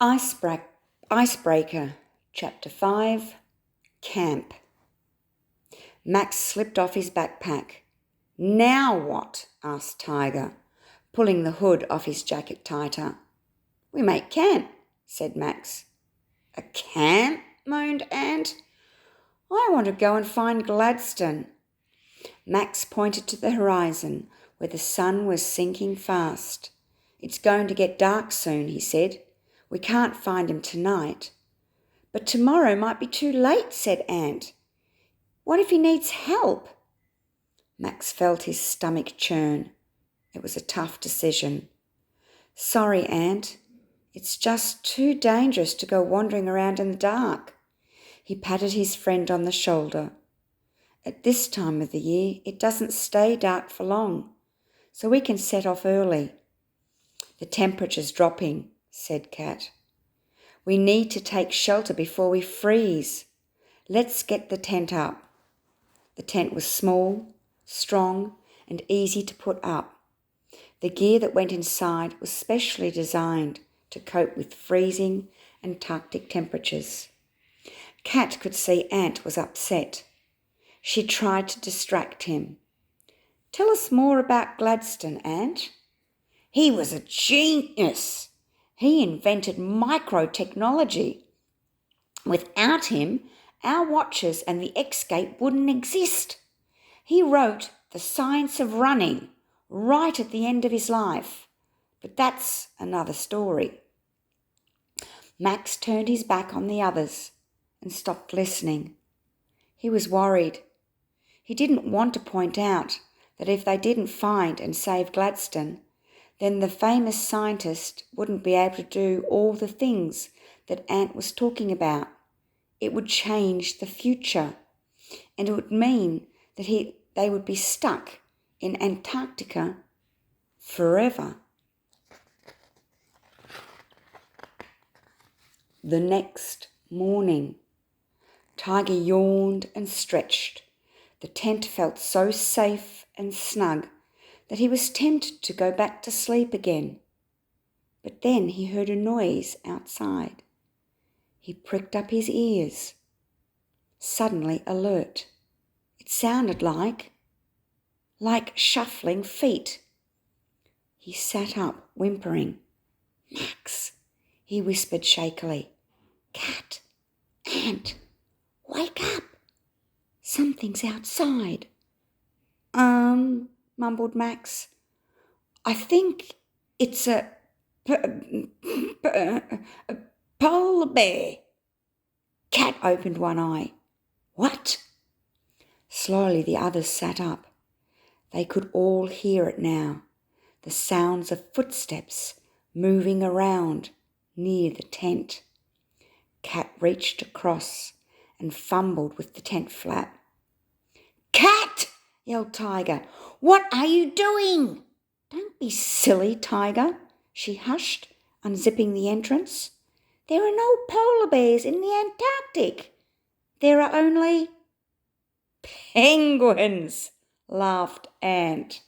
Icebreaker Chapter 5, Camp. Max slipped off his backpack. "Now what?" asked Tiger, pulling the hood off his jacket tighter. "We make camp," said Max. "A camp?" moaned Ant. "I want to go and find Gladstone." Max pointed to the horizon where the sun was sinking fast. "It's going to get dark soon," he said. "We can't find him tonight." "But tomorrow might be too late," said Ant. "What if he needs help?" Max felt his stomach churn. It was a tough decision. "Sorry, Ant. It's just too dangerous to go wandering around in the dark." He patted his friend on the shoulder. "At this time of the year, it doesn't stay dark for long, so we can set off early." "The temperature's dropping," said Cat. "We need to take shelter before we freeze. Let's get the tent up." The tent was small, strong, and easy to put up. The gear that went inside was specially designed to cope with freezing Antarctic temperatures. Cat could see Ant was upset. She tried to distract him. "Tell us more about Gladstone, Ant." "He was a genius. He invented microtechnology. Without him, our watches and the escape wouldn't exist. He wrote The Science of Running right at the end of his life. But that's another story." Max turned his back on the others and stopped listening. He was worried. He didn't want to point out that if they didn't find and save Gladstone, then the famous scientist wouldn't be able to do all the things that Ant was talking about. It would change the future, and it would mean that they would be stuck in Antarctica forever. The next morning, Tiger yawned and stretched. The tent felt so safe and snug that he was tempted to go back to sleep again. But then he heard a noise outside. He pricked up his ears, suddenly alert. It sounded like shuffling feet. He sat up, whimpering. "Max," he whispered shakily. "Cat, Ant, wake up. Something's outside." Mumbled Max. "I think it's a polar bear." Cat opened one eye. "What?" Slowly the others sat up. They could all hear it now, the sounds of footsteps moving around near the tent. Cat reached across and fumbled with the tent flap. "Cat!" yelled Tiger. "What are you doing?" "Don't be silly, Tiger," she hushed, unzipping the entrance. "There are no polar bears in the Antarctic. There are only—" "Penguins," laughed Ant.